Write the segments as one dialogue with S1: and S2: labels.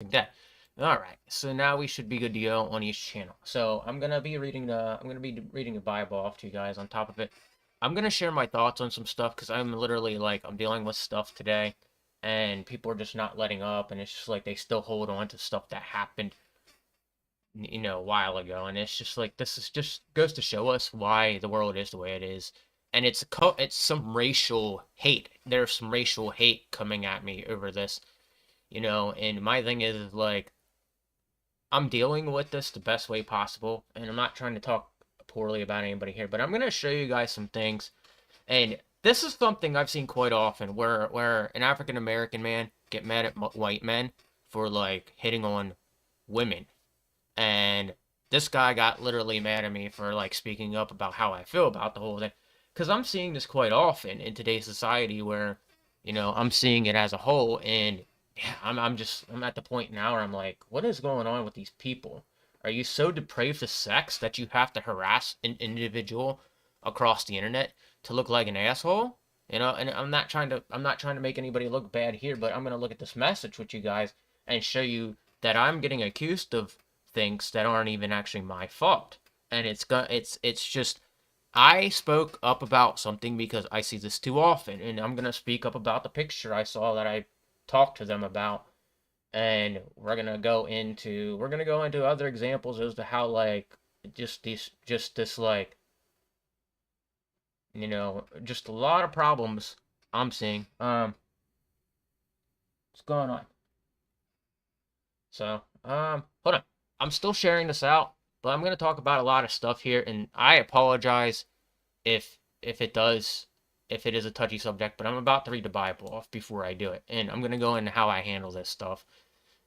S1: Like that. All right. So now we should be good to go on each channel. So I'm gonna be reading the Bible off to you guys. On top of it, I'm gonna share my thoughts on some stuff because I'm literally like I'm dealing with stuff today, and people are just not letting up, and it's just like they still hold on to stuff that happened, a while ago, and it's just like this is just goes to show us why the world is the way it is, and it's some racial hate. There's some racial hate coming at me over this, and my thing is like I'm dealing with this the best way possible, and I'm not trying to talk poorly about anybody here, but I'm gonna show you guys some things, and this is something I've seen quite often, where an African American man get mad at white men for like hitting on women, and this guy got literally mad at me for like speaking up about how I feel about the whole thing, because I'm seeing this quite often in today's society where, I'm seeing it as a whole, and yeah, I'm at the point now where I'm like, what is going on with these people? Are you so depraved to sex that you have to harass an individual across the internet to look like an asshole? And I'm not trying to make anybody look bad here, but I'm gonna look at this message with you guys and show you that I'm getting accused of things that aren't even actually my fault. And it's just I spoke up about something because I see this too often, and I'm gonna speak up about the picture I saw that I talked to them about, and we're gonna go into other examples as to how like just this like just a lot of problems I'm seeing. What's going on? So hold on. I'm still sharing this out, but I'm gonna talk about a lot of stuff here, and I apologize if it does if it is a touchy subject, but I'm about to read the Bible off before I do it, and I'm gonna go into how I handle this stuff.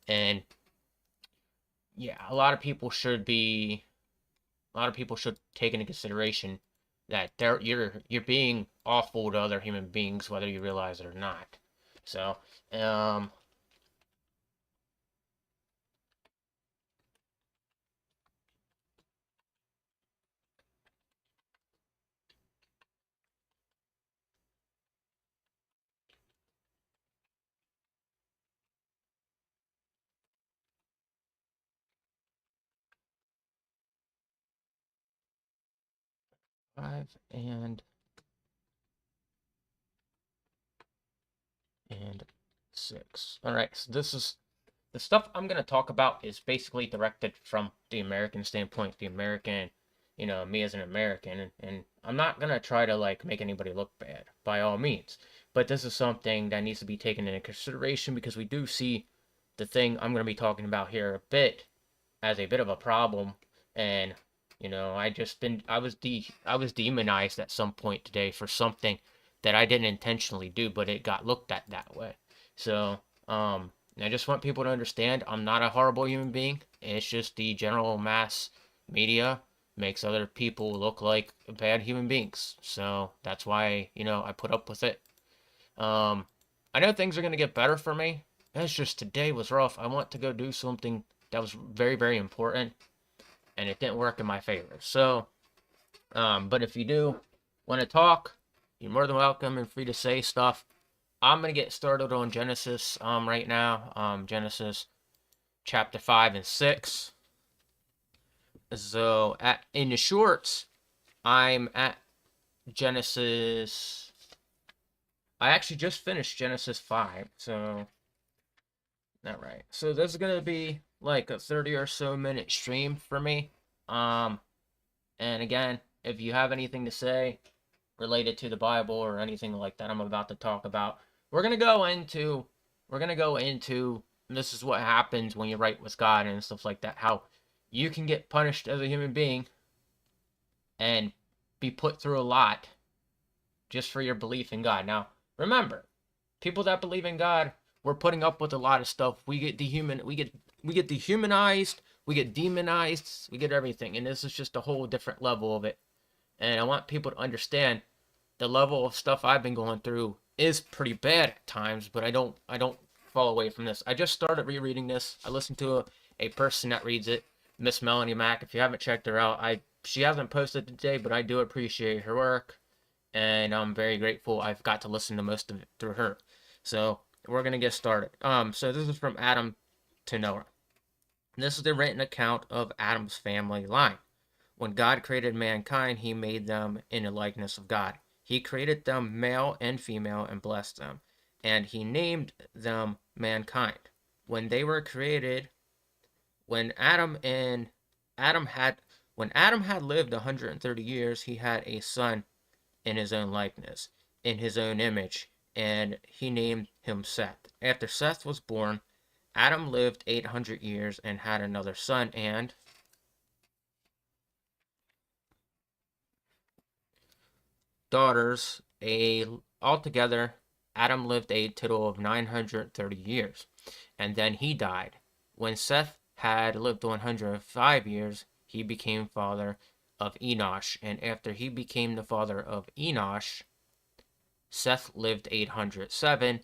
S1: And yeah, a lot of people should take into consideration that you're being awful to other human beings, whether you realize it or not. So, um, 5 and 6. All right, so this is the stuff I'm going to talk about is basically directed from the American standpoint, the American, me as an American, and I'm not going to try to like make anybody look bad by all means. But this is something that needs to be taken into consideration because we do see the thing I'm going to be talking about here a bit as a bit of a problem, and I was demonized at some point today for something that I didn't intentionally do, but it got looked at that way. So, I just want people to understand I'm not a horrible human being. It's just the general mass media makes other people look like bad human beings. So that's why, I put up with it. Um, I know things are going to get better for me. It's just today was rough. I want to go do something that was very, very important, and it didn't work in my favor. So, but if you do want to talk, you're more than welcome and free to say stuff. I'm gonna get started on Genesis right now. Genesis chapter 5 and 6. So in the shorts, I'm at Genesis. I actually just finished Genesis 5. So all right. So this is gonna be like a 30 or so minute stream for me. Um, and again, if you have anything to say related to the Bible or anything like that I'm about to talk about, we're gonna go into we're gonna go into this is what happens when you write with God and stuff like that. How you can get punished as a human being and be put through a lot just for your belief in God. Now, remember, people that believe in God, we're putting up with a lot of stuff. We get dehumanized, we get demonized, we get everything, and this is just a whole different level of it. And I want people to understand the level of stuff I've been going through is pretty bad at times, but I don't fall away from this. I just started rereading this. I listened to a person that reads it, Miss Melanie Mack. If you haven't checked her out, I she hasn't posted today, but I do appreciate her work, and I'm very grateful I've got to listen to most of it through her. So we're gonna get started. So this is from Adam to Noah. This is the written account of Adam's family line. When God created mankind, he made them in the likeness of God. He created them male and female and blessed them, and he named them mankind. When they were created, when Adam and Adam had when Adam had lived 130 years, he had a son in his own likeness, in his own image, and he named him Seth. After Seth was born, Adam lived 800 years and had another son and daughters. Altogether, Adam lived a total of 930 years, and then he died. When Seth had lived 105 years, he became father of Enosh, and after he became the father of Enosh, Seth lived 807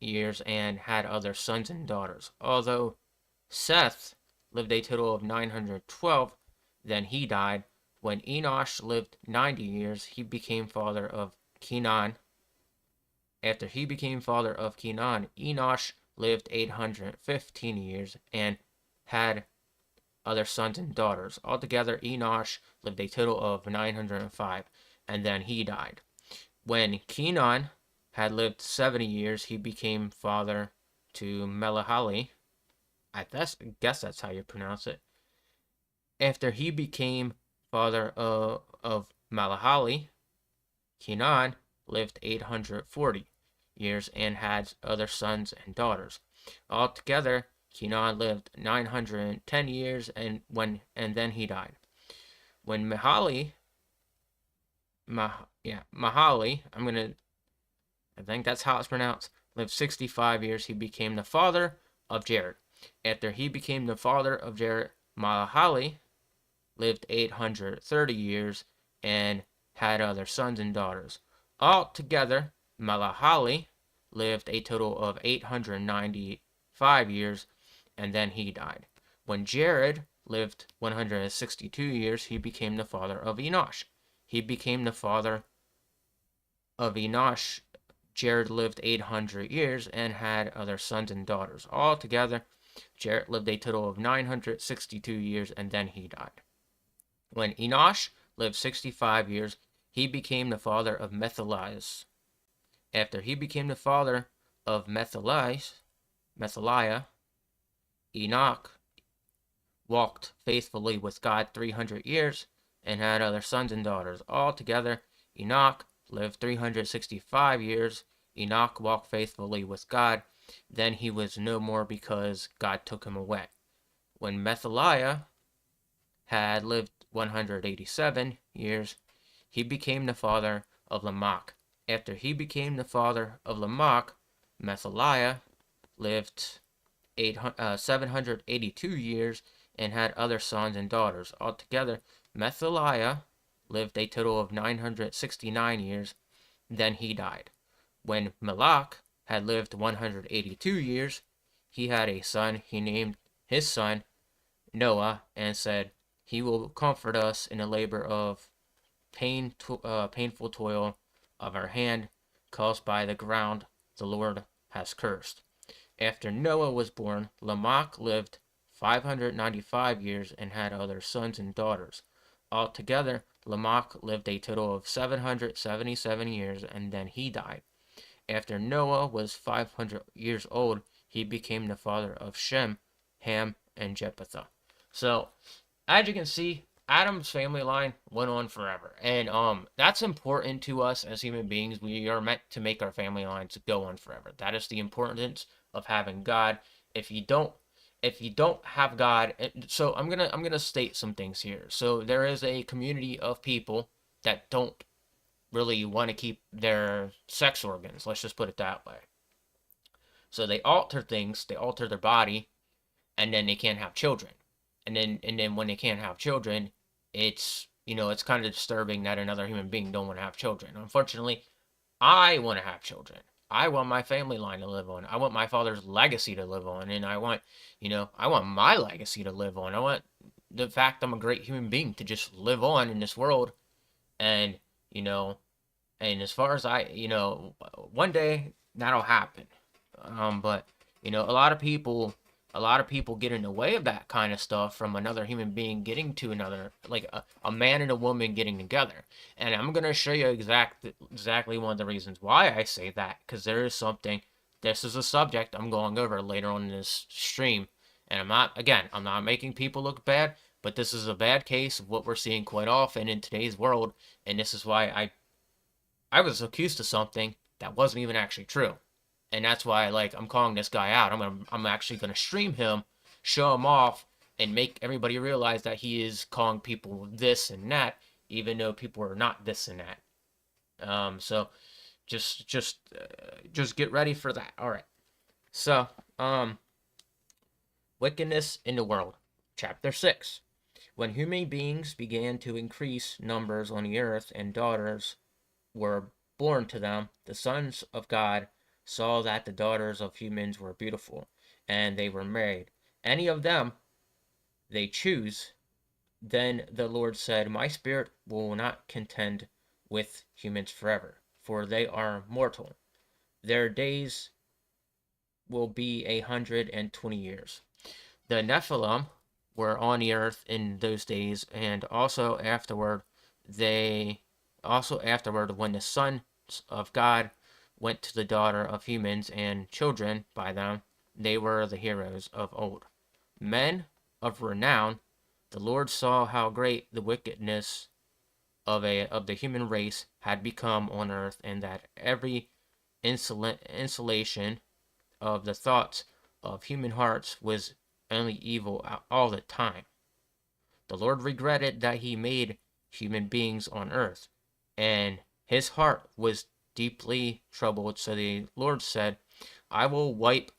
S1: years and had other sons and daughters. Although Seth lived a total of 912, then he died. When Enosh lived 90 years, he became father of Kenan. After he became father of Kenan, Enosh lived 815 years and had other sons and daughters. Altogether, Enosh lived a total of 905, and then he died. When Kenan had lived 70 years, he became father to Melahali. I guess that's how you pronounce it. After he became father of Malahali, Kenan lived 840 years and had other sons and daughters. Altogether, Kenan lived 910 years and then he died. When Mahali, I think that's how it's pronounced, lived 65 years, he became the father of Jared. After he became the father of Jared, Mahali lived 830 years and had other sons and daughters. Altogether, Mahali lived a total of 895 years, and then he died. When Jared lived 162 years, he became the father of Enosh. He became the father of Enosh. Jared lived 800 years and had other sons and daughters. Altogether, Jared lived a total of 962 years, and then he died. When Enosh lived 65 years, he became the father of Methaliah. After he became the father of Methaliah, Enoch walked faithfully with God 300 years and had other sons and daughters. Altogether, Enoch lived 365 years. Enoch walked faithfully with God. Then he was no more because God took him away. When Methaliah had lived 187 years, he became the father of Lamech. After he became the father of Lamech, Methaliah lived 782 years and had other sons and daughters. Altogether, Methaliah lived a total of 969 years. Then he died. When Melech had lived 182 years, he had a son. He named his son Noah and said, "He will comfort us in the labor of painful toil of our hand caused by the ground the Lord has cursed." After Noah was born, Lamech lived 595 years and had other sons and daughters. Altogether, Lamech lived a total of 777 years and then he died. After Noah was 500 years old, he became the father of Shem, Ham, and Japheth. So, as you can see, Adam's family line went on forever, and that's important to us as human beings. We are meant to make our family lines go on forever. That is the importance of having God. If you don't have God, so I'm gonna state some things here. So there is a community of people that don't really want to keep their sex organs. Let's just put it that way. So they alter things, they alter their body, and then they can't have children. And then when they can't have children, it's kind of disturbing that another human being don't want to have children. Unfortunately, I want to have children. I want my family line to live on. I want my father's legacy to live on, and I want my legacy to live on. I want the fact I'm a great human being to just live on in this world, and and as far as one day that'll happen. But a lot of people a lot of people get in the way of that kind of stuff from another human being getting to another, like a man and a woman getting together. And I'm going to show you exactly one of the reasons why I say that, because there is something, this is a subject I'm going over later on in this stream. And I'm not making people look bad, but this is a bad case of what we're seeing quite often in today's world. And this is why I was accused of something that wasn't even actually true. And that's why, like, I'm calling this guy out. I'm actually gonna stream him, show him off, and make everybody realize that he is calling people this and that, even though people are not this and that. So just get ready for that. All right. So wickedness in the world, chapter 6. When human beings began to increase numbers on the earth and daughters were born to them, the sons of God saw that the daughters of humans were beautiful, and they were married. Any of them they choose. Then the Lord said, my spirit will not contend with humans forever, for they are mortal. Their days will be 120 years. The Nephilim were on the earth in those days, and also afterward, when the sons of God went to the daughter of humans and children by them, they were the heroes of old. Men of renown, the Lord saw how great the wickedness of the human race had become on earth, and that every insulation of the thoughts of human hearts was only evil all the time. The Lord regretted that he made human beings on earth, and his heart was deeply troubled. So the Lord said, I will wipe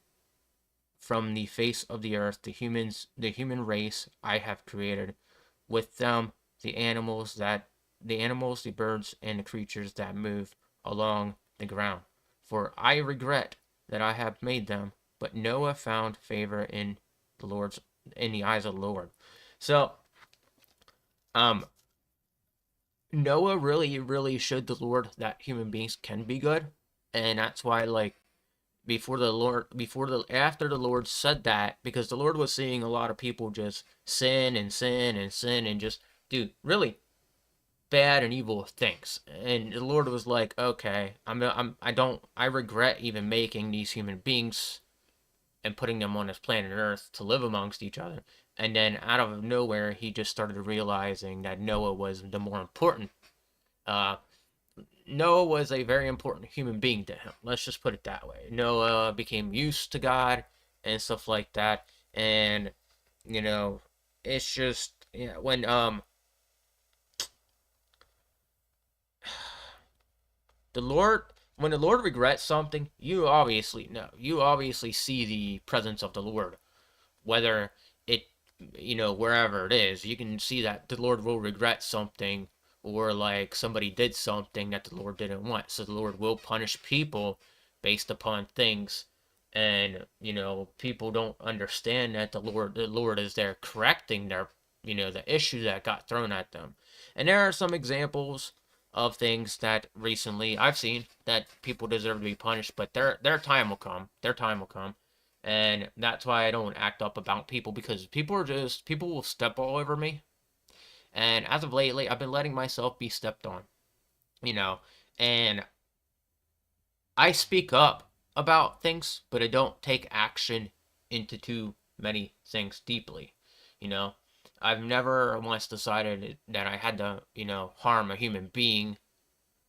S1: from the face of the earth the human race I have created, with them the animals, the birds, and the creatures that move along the ground. For I regret that I have made them. But Noah found favor in the eyes of the Lord. So, Noah really showed the Lord that human beings can be good, and that's why, like, after the Lord said that, because the Lord was seeing a lot of people just sin and sin and sin and just do really bad and evil things, and the Lord was like, okay, I regret even making these human beings and putting them on this planet Earth to live amongst each other. And then out of nowhere, he just started realizing that Noah was the more important. Uh, Noah was a very important human being to him. Let's just put it that way. Noah became used to God and stuff like that. And, you know, it's just, yeah, the Lord when the Lord regrets something, you obviously know. You obviously see the presence of the Lord. Whether it, wherever it is, you can see that the Lord will regret something, or like somebody did something that the Lord didn't want. So the Lord will punish people based upon things. And, people don't understand that the Lord is there correcting their, the issue that got thrown at them. And there are some examples of things that recently I've seen that people deserve to be punished, but their time will come. Their time will come. And that's why I don't act up about people, because people will step all over me. And as of lately, I've been letting myself be stepped on, you know, and I speak up about things, but I don't take action into too many things deeply, you know. I've never once decided that I had to, harm a human being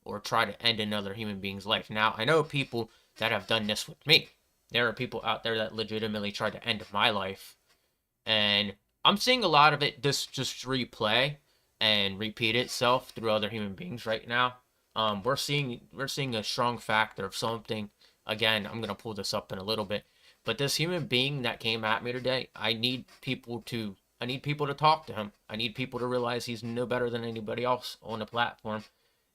S1: or try to end another human being's life. Now, I know people that have done this with me. There are people out there that legitimately tried to end my life. And I'm seeing a lot of it just replay and repeat itself through other human beings right now. We're seeing a strong factor of something. Again, I'm gonna pull this up in a little bit. But this human being that came at me today, I need people to talk to him. I need people to realize he's no better than anybody else on the platform.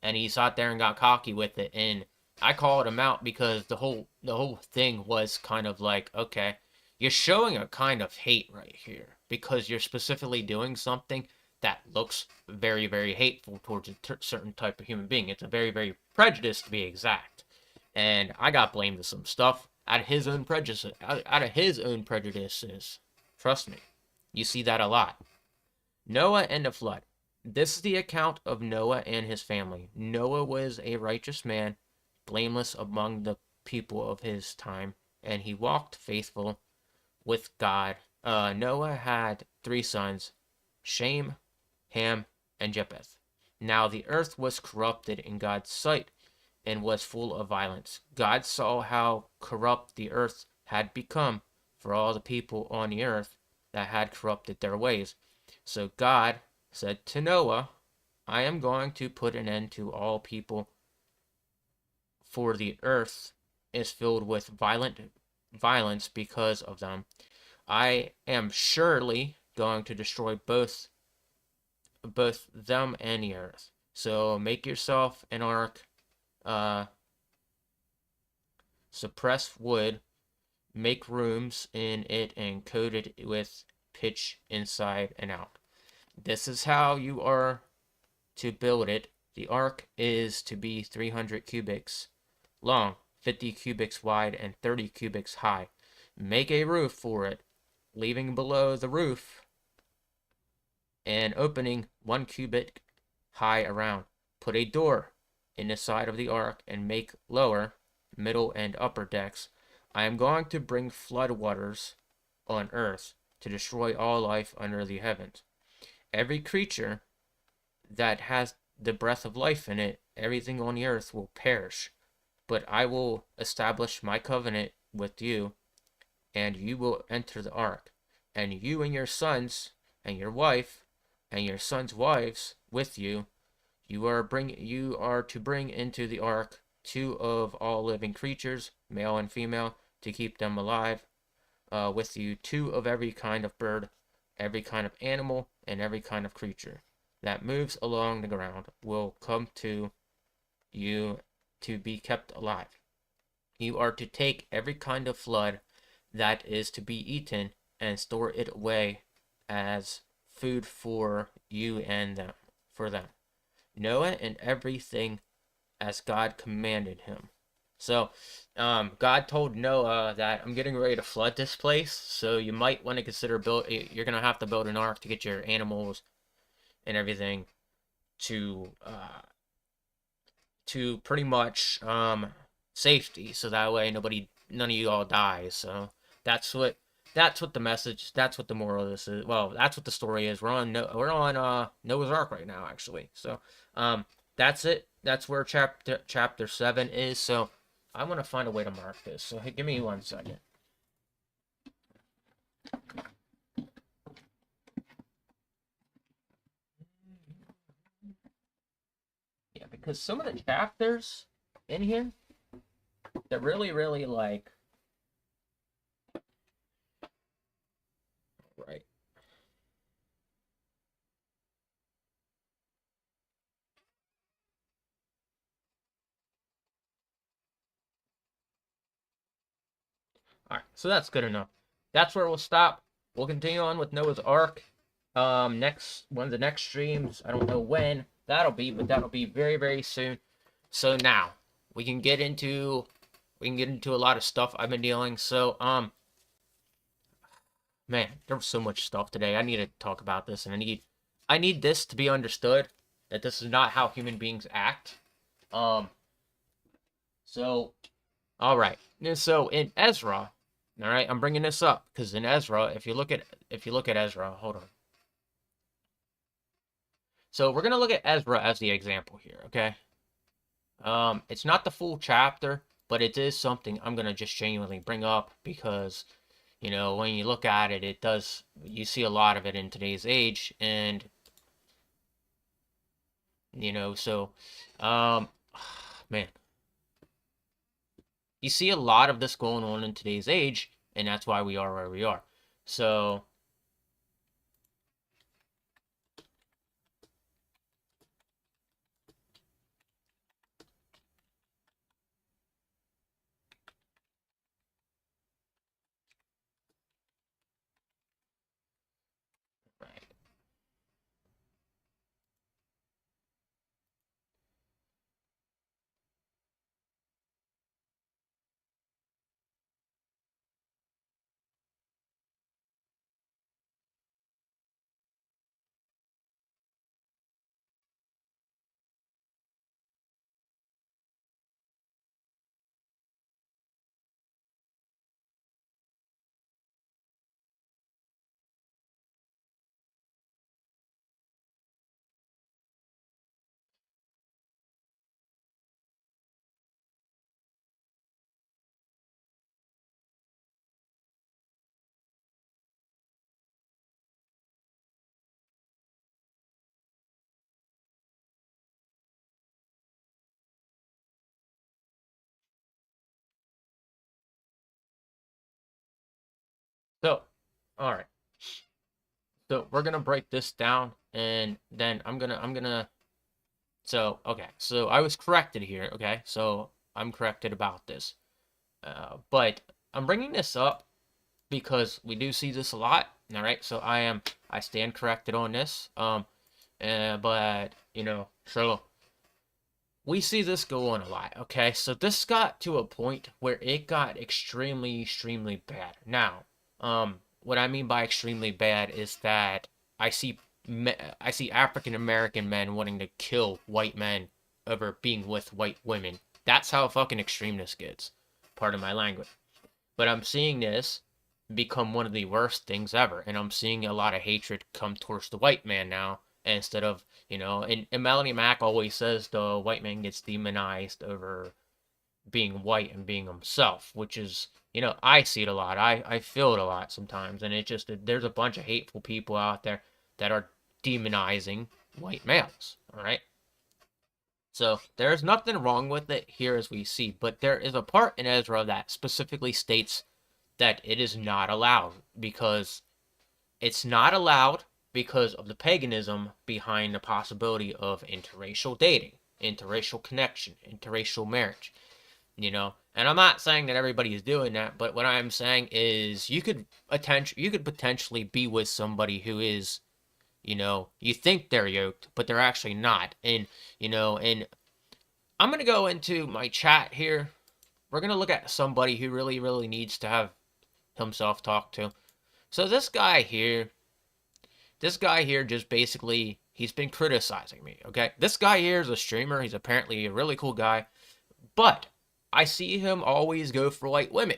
S1: And he sat there and got cocky with it. And I called him out because the whole thing was kind of like, okay, you're showing a kind of hate right here because you're specifically doing something that looks very, very hateful towards a certain type of human being. It's a very, very prejudiced, to be exact. And I got blamed for some stuff. out of his own prejudices. Out of his own prejudices. Trust me, you see that a lot. Noah and the flood. This is the account of Noah and his family. Noah was a righteous man, blameless among the people of his time, and he walked faithful with God. Noah had 3 sons, Shem, Ham, and Japheth. Now the earth was corrupted in God's sight and was full of violence. God saw how corrupt the earth had become for all the people on the earth that had corrupted their ways. So God said to Noah, I am going to put an end to all people, for the earth is filled with violence because of them. I am surely going to destroy both them and the earth. So make yourself an ark, suppress wood, make rooms in it, and coat it with pitch inside and out. This is how you are to build it. The ark is to be 300 cubits long, 50 cubits wide, and 30 cubits high. Make a roof for it, leaving below the roof an opening 1 cubit high around. Put a door in the side of the ark and make lower, middle, and upper decks. I am going to bring flood waters on earth to destroy all life under the heavens. Every creature that has the breath of life in it, everything on the earth will perish. But I will establish my covenant with you, and you will enter the ark, and you and your sons and your wife and your sons' wives with you. You are to bring into the ark 2 of all living creatures, male and female, to keep them alive. With you 2 of every kind of bird, every kind of animal, and every kind of creature that moves along the ground will come to you to be kept alive. You are to take every kind of flood that is to be eaten and store it away as food for you and them, for them. Noah and everything as God commanded him. So, God told Noah that I'm getting ready to flood this place, so you might want to consider you're gonna have to build an ark to get your animals and everything to pretty much safety, so that way none of you all dies. So that's what the message, that's what the moral of this is. Well, that's what the story is. We're on Noah's Ark right now, actually. So that's it. That's where chapter 7 is. So I want to find a way to mark this. So hey, give me 1 second. Yeah, because some of the chapters in here, they're really, really like, right. All right, so that's good enough. That's where we'll stop. We'll continue on with Noah's Ark. Next one of the next streams. I don't know when that'll be, but that'll be very, very soon. So now we can get into a lot of stuff I've been dealing. So man, there was so much stuff today. I need to talk about this, and I need this to be understood that this is not how human beings act. So all right. So in Ezra, all right, I'm bringing this up because in Ezra, if you look at Ezra, hold on. So we're gonna look at Ezra as the example here, okay? It's not the full chapter, but it is something I'm gonna just genuinely bring up because, you know, when you look at it, you see a lot of it in today's age, and you know, so, man, you see a lot of this going on in today's age, and that's why we are where we are. So right. All right. So we're gonna break this down, and then So okay. So I was corrected here. Okay. So I'm corrected about this. But I'm bringing this up because we do see this a lot. All right. So I stand corrected on this. But so we see this go on a lot. Okay. So this got to a point where it got extremely, extremely bad. Now, what I mean by extremely bad is that I see I see African American men wanting to kill white men over being with white women. That's how fucking extreme this gets. Pardon my language. But I'm seeing this become one of the worst things ever. And I'm seeing a lot of hatred come towards the white man now instead of, and Melanie Mack always says the white man gets demonized over being white and being himself, which is, I see it a lot. I feel it a lot sometimes. And it just, there's a bunch of hateful people out there that are demonizing white males. All right. So there's nothing wrong with it here as we see, but there is a part in Ezra that specifically states that it is not allowed because it's not allowed because of the paganism behind the possibility of interracial dating, interracial connection, interracial marriage, And I'm not saying that everybody is doing that, but what I'm saying is you could potentially be with somebody who is, you think they're yoked, but they're actually not. And I'm going to go into my chat here. We're going to look at somebody who really, really needs to have himself talked to. So this guy here just basically, he's been criticizing me, okay? This guy here is a streamer. He's apparently a really cool guy. But I see him always go for white women.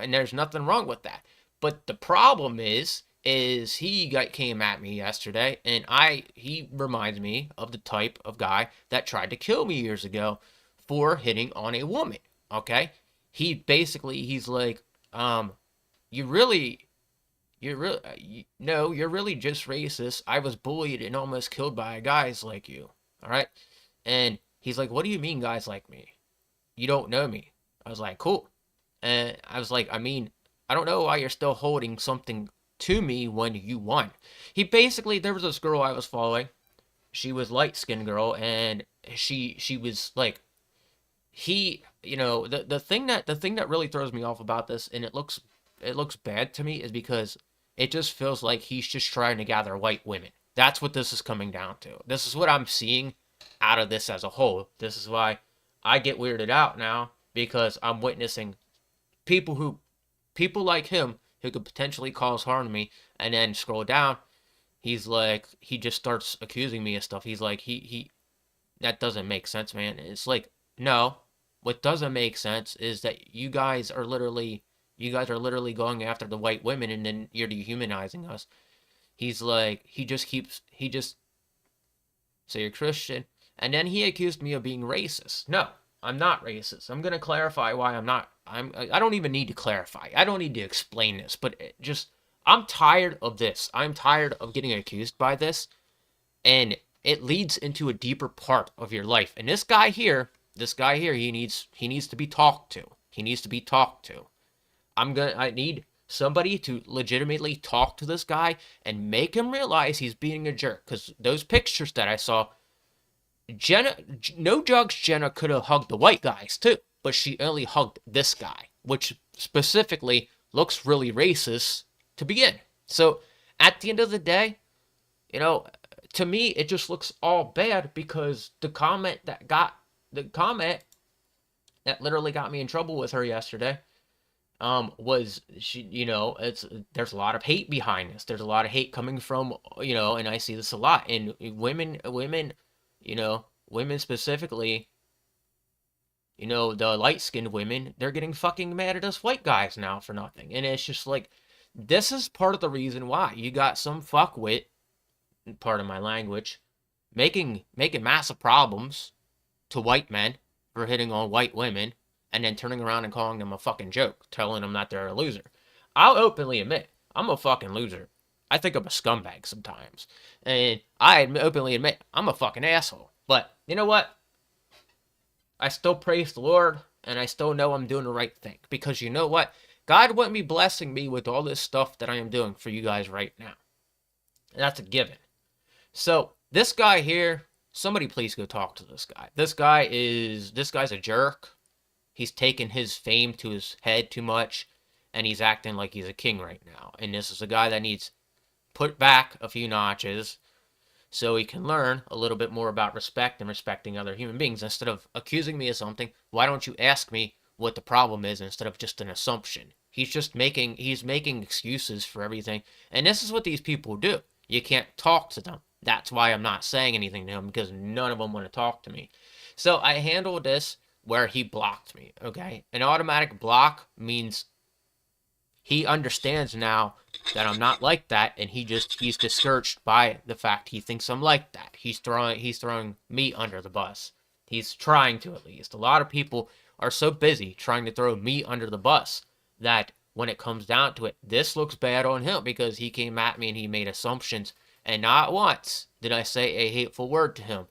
S1: And there's nothing wrong with that. But the problem is he came at me yesterday, and he reminds me of the type of guy that tried to kill me years ago for hitting on a woman, okay? He's like, you're really just racist. I was bullied and almost killed by guys like you, all right? And he's like, what do you mean guys like me? You don't know me. I was like, cool. And I was like, I don't know why you're still holding something to me when you won. There was this girl I was following. She was light-skinned girl, and she was like, the thing that really throws me off about this, and it looks bad to me, is because it just feels like he's just trying to gather white women. That's what this is coming down to. This is what I'm seeing out of this as a whole. This is why I get weirded out now, because I'm witnessing people like him who could potentially cause harm to me, and then scroll down, he just starts accusing me of stuff. He's like, that doesn't make sense, man. It's like, no, what doesn't make sense is that you guys are literally going after the white women, and then you're dehumanizing us. He's like, so you're Christian, and then he accused me of being racist. No, I'm not racist. I'm gonna clarify why I'm not. I don't even need to clarify. I don't need to explain this, but I'm tired of this. I'm tired of getting accused by this, and it leads into a deeper part of your life. And this guy here, he needs to be talked to. He needs to be talked to. I need somebody to legitimately talk to this guy and make him realize he's being a jerk. Because those pictures that I saw, No Drugs Jenna could have hugged the white guys too, but she only hugged this guy, which specifically looks really racist to begin. So at the end of the day, to me, it just looks all bad, because the comment that literally got me in trouble with her yesterday, was there's a lot of hate behind this. There's a lot of hate coming from, and I see this a lot. And women, women specifically, the light-skinned women, they're getting fucking mad at us white guys now for nothing. And it's just like, this is part of the reason why you got some fuckwit, pardon my language, making massive problems to white men for hitting on white women, and then turning around and calling them a fucking joke, telling them that they're a loser. I'll openly admit, I'm a fucking loser. I think I'm a scumbag sometimes. And I openly admit, I'm a fucking asshole. But, you know what? I still praise the Lord, and I still know I'm doing the right thing. Because you know what? God wouldn't be blessing me with all this stuff that I am doing for you guys right now. That's a given. So this guy here, somebody please go talk to this guy. This guy's a jerk. He's taken his fame to his head too much, and he's acting like he's a king right now. And this is a guy that needs put back a few notches so he can learn a little bit more about respect and respecting other human beings. Instead of accusing me of something, why don't you ask me what the problem is instead of just an assumption? He's making excuses for everything. And this is what these people do. You can't talk to them. That's why I'm not saying anything to him, because none of them want to talk to me. So I handled this where he blocked me, okay? An automatic block means he understands now that I'm not like that, and he's discouraged by the fact he thinks I'm like that. He's throwing me under the bus. He's trying to, at least. A lot of people are so busy trying to throw me under the bus that when it comes down to it, this looks bad on him because he came at me and he made assumptions, and not once did I say a hateful word to him.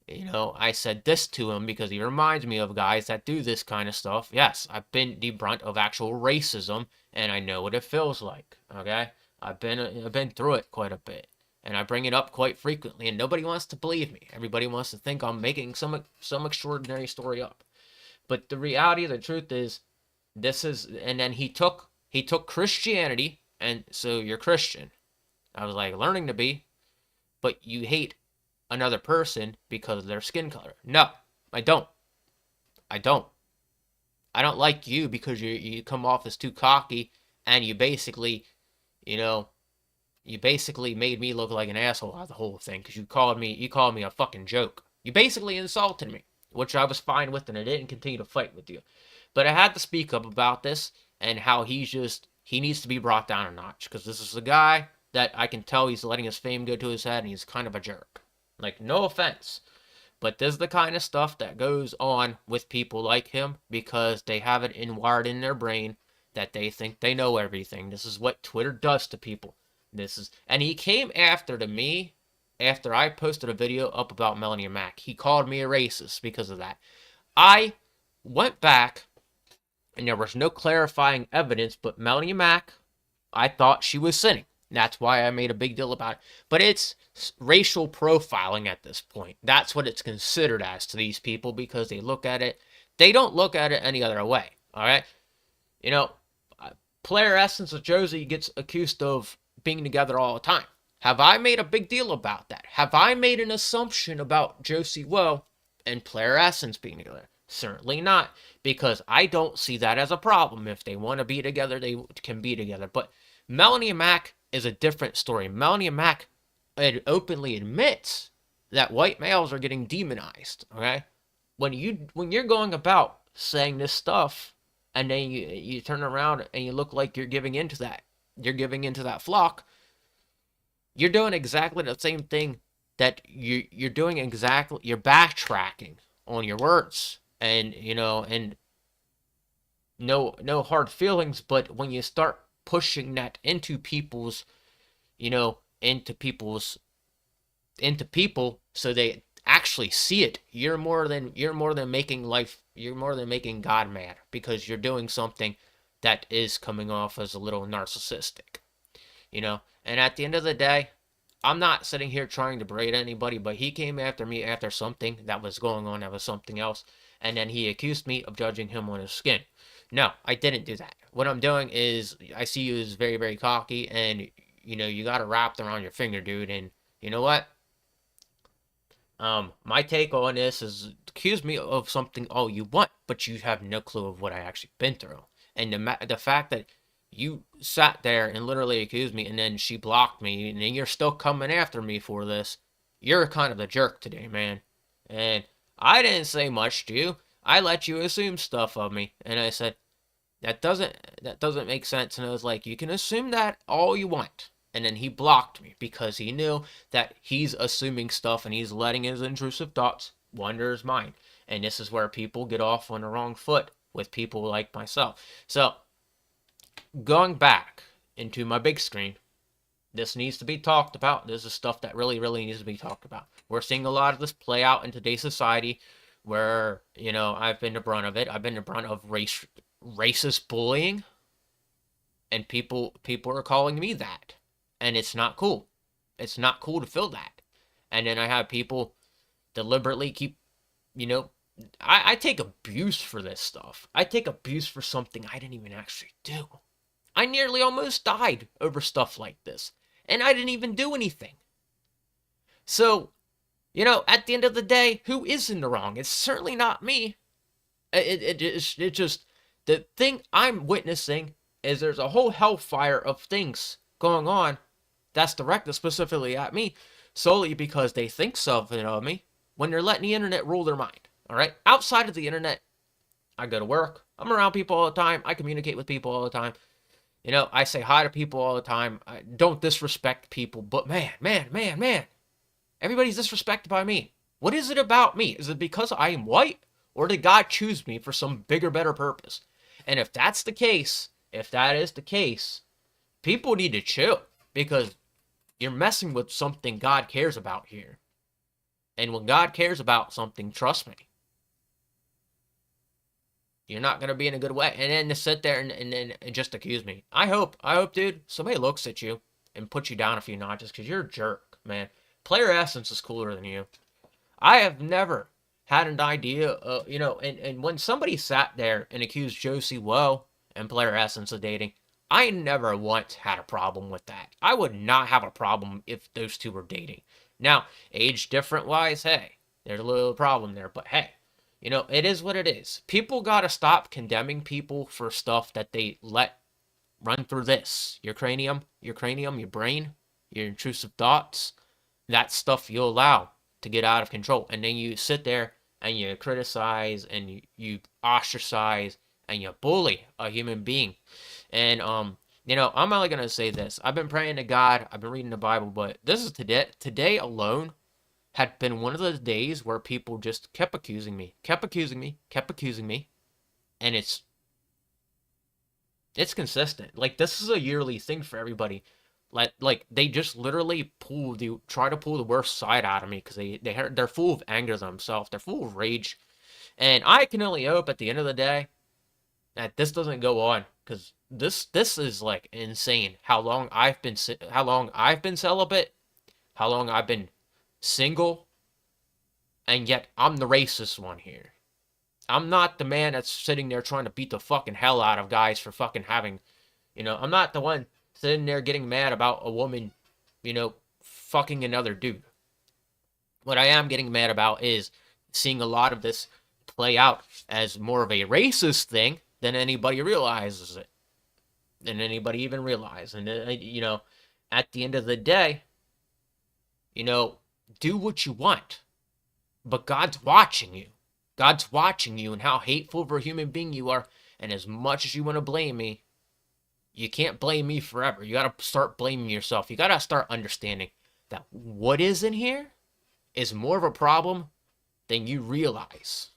S1: You know, I said this to him because he reminds me of guys that do this kind of stuff. Yes, I've been the brunt of actual racism, and I know what it feels like, okay? I've been through it quite a bit, and I bring it up quite frequently, and nobody wants to believe me. Everybody wants to think I'm making some extraordinary story up. But the reality of the truth is, and then he took Christianity, and so you're Christian. I was like, learning to be, but you hate another person because of their skin color. No, I don't. I don't like you because you come off as too cocky, and you basically made me look like an asshole out of the whole thing because you called me a fucking joke. You basically insulted me, which I was fine with, and I didn't continue to fight with you. But I had to speak up about this and how he needs to be brought down a notch, because this is a guy that I can tell he's letting his fame go to his head, and he's kind of a jerk. Like, no offense, but this is the kind of stuff that goes on with people like him because they have it wired in their brain that they think they know everything. This is what Twitter does to people. And he came after me after I posted a video up about Melanie Mack. He called me a racist because of that. I went back, and there was no clarifying evidence, but Melanie Mack, I thought she was sinning. That's why I made a big deal about it. But it's racial profiling at this point. That's what it's considered as to these people, because they don't look at it any other way. All right? You know, Player Essence of Josie gets accused of being together all the time. Have I made a big deal about that? Have I made an assumption about Josie Woe and Player Essence being together? Certainly not, because I don't see that as a problem. If they want to be together, they can be together. But Melanie Mack is a different story. Melanie Mack openly admits that white males are getting demonized, okay? When you're going about saying this stuff, and then you turn around and you look like you're giving into that flock, you're doing exactly the same thing that you're doing exactly. You're backtracking on your words, and and no hard feelings, but when you start pushing that into people so they actually see it, you're more than making God mad, because you're doing something that is coming off as a little narcissistic, and at the end of the day, I'm not sitting here trying to berate anybody, but he came after me after something that was going on, that was something else, and then he accused me of judging him on his skin. No, I didn't do that. What I'm doing is, I see you as very, very cocky, and, you got it wrapped around your finger, dude, and you know what? My take on this is, accuse me of something all you want, but you have no clue of what I actually been through. And the fact that you sat there and literally accused me, and then she blocked me, and then you're still coming after me for this, you're kind of a jerk today, man. And I didn't say much to you. I let you assume stuff of me, and I said, that doesn't make sense. And I was like, you can assume that all you want. And then he blocked me because he knew that he's assuming stuff and he's letting his intrusive thoughts wander his mind. And this is where people get off on the wrong foot with people like myself. So, going back into my big screen, this needs to be talked about. This is stuff that really, really needs to be talked about. We're seeing a lot of this play out in today's society where, I've been the brunt of it. I've been the brunt of racist bullying, And people are calling me that. And it's not cool. It's not cool to feel that. And then I have people deliberately keep, you know, I take abuse for this stuff. I take abuse for something I didn't even actually do. I nearly almost died over stuff like this. And I didn't even do anything. So, at the end of the day, who is in the wrong? It's certainly not me. It just, the thing I'm witnessing is there's a whole hellfire of things going on that's directed specifically at me solely because they think something of me when they're letting the internet rule their mind. All right? Outside of the internet, I go to work. I'm around people all the time. I communicate with people all the time. I say hi to people all the time. I don't disrespect people, but man, everybody's disrespected by me. What is it about me? Is it because I am white? Or did God choose me for some bigger, better purpose? And if that's the case, if that is the case, people need to chill because you're messing with something God cares about here. And when God cares about something, trust me, you're not going to be in a good way. And then to sit there and just accuse me. I hope, dude, somebody looks at you and puts you down a few notches because you're a jerk, man. Player Essence is cooler than you. I have never had an idea, and when somebody sat there and accused Josie Woe and Player Essence of dating, I never once had a problem with that. I would not have a problem if those two were dating. Now, age different wise, hey, there's a little problem there, but hey, it is what it is. People gotta stop condemning people for stuff that they let run through this. Your cranium, your brain, your intrusive thoughts, that stuff you allow to get out of control. And then you sit there and you criticize and you ostracize and you bully a human being. And, I'm only going to say this. I've been praying to God. I've been reading the Bible, but this is today alone had been one of those days where people just kept accusing me. And it's consistent. Like, this is a yearly thing for everybody. Like they just literally try to pull the worst side out of me because they're full of anger themselves. They're full of rage. And I can only hope at the end of the day that this doesn't go on because this is like insane. How long I've been celibate, how long I've been single, and yet I'm the racist one here. I'm not the man that's sitting there trying to beat the fucking hell out of guys for fucking having, I'm not the one sitting there getting mad about a woman, fucking another dude. What I am getting mad about is seeing a lot of this play out as more of a racist thing than anybody realizes it. Than anybody even realizes. And, at the end of the day, do what you want. But God's watching you. God's watching you and how hateful of a human being you are. And as much as you want to blame me, you can't blame me forever. You got to start blaming yourself. You got to start understanding that what is in here is more of a problem than you realize.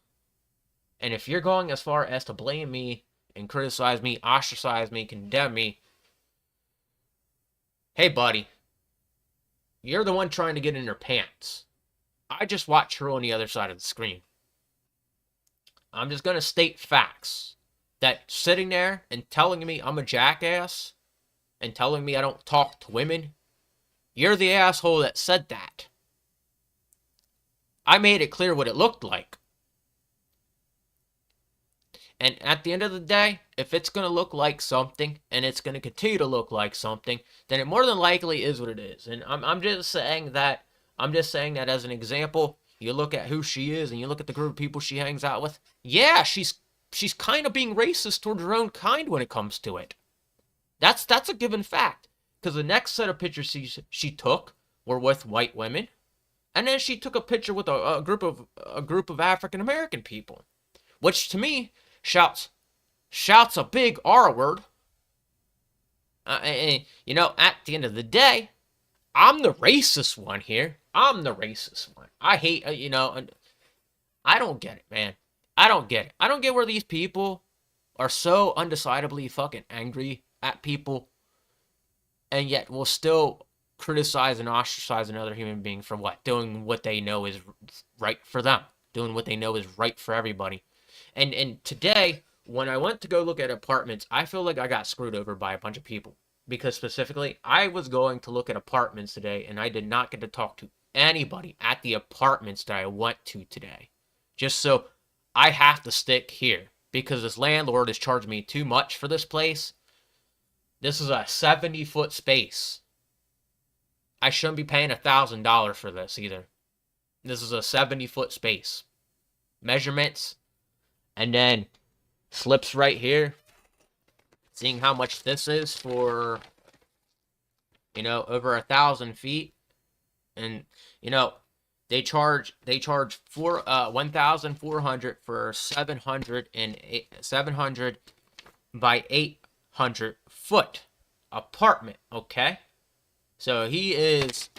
S1: And if you're going as far as to blame me and criticize me, ostracize me, condemn me, hey, buddy, you're the one trying to get in your pants. I just watch her on the other side of the screen. I'm just going to state facts. That sitting there and telling me I'm a jackass and telling me I don't talk to women, you're the asshole that said that. I made it clear what it looked like. And at the end of the day, if it's going to look like something and it's going to continue to look like something, then it more than likely is what it is. And I'm just saying that as an example. You look at who she is and you look at the group of people she hangs out with. Yeah, she's kind of being racist towards her own kind when it comes to it. That's a given fact. Because the next set of pictures she took were with white women, and then she took a picture with a group of African American people, which to me shouts a big R word. At the end of the day, I'm the racist one here. I'm the racist one. I hate, I don't get it, man. I don't get it. I don't get where these people are so undecidedly fucking angry at people and yet will still criticize and ostracize another human being for what? Doing what they know is right for them. Doing what they know is right for everybody. And today, when I went to go look at apartments, I feel like I got screwed over by a bunch of people. Because specifically, I was going to look at apartments today, and I did not get to talk to anybody at the apartments that I went to today. Just so I have to stick here because this landlord has charged me too much for this place. This is a 70-foot space. I shouldn't be paying $1,000 for this either. This is a 70-foot space. Measurements, and then slips right here. Seeing how much this is for, over 1,000 feet. And, they charge 1,400 for 700 by 800 foot apartment, okay? So he's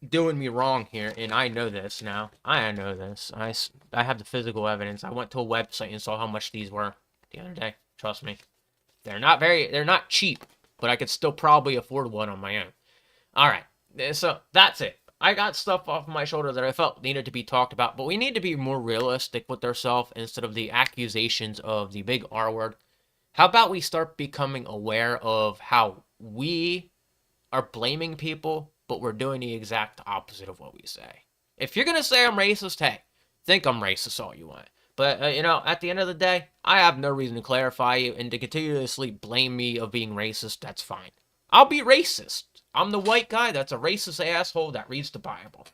S1: doing me wrong here, and I know this now. I know this. I have the physical evidence. I went to a website and saw how much these were the other day. Trust me. They're not cheap, but I could still probably afford one on my own. All right. So that's it. I got stuff off my shoulder that I felt needed to be talked about, but we need to be more realistic with ourselves instead of the accusations of the big R word. How about we start becoming aware of how we are blaming people, but we're doing the exact opposite of what we say. If you're going to say I'm racist, hey, think I'm racist all you want. But, at the end of the day, I have no reason to clarify you, and to continuously blame me of being racist, that's fine. I'll be racist. I'm the white guy that's a racist asshole that reads the Bible.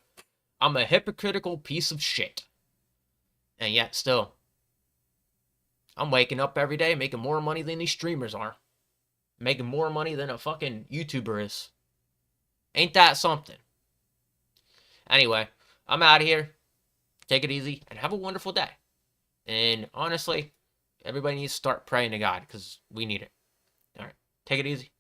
S1: I'm a hypocritical piece of shit. And yet, still, I'm waking up every day making more money than these streamers are. Making more money than a fucking YouTuber is. Ain't that something? Anyway, I'm out of here. Take it easy and have a wonderful day. And honestly, everybody needs to start praying to God because we need it. All right. Take it easy.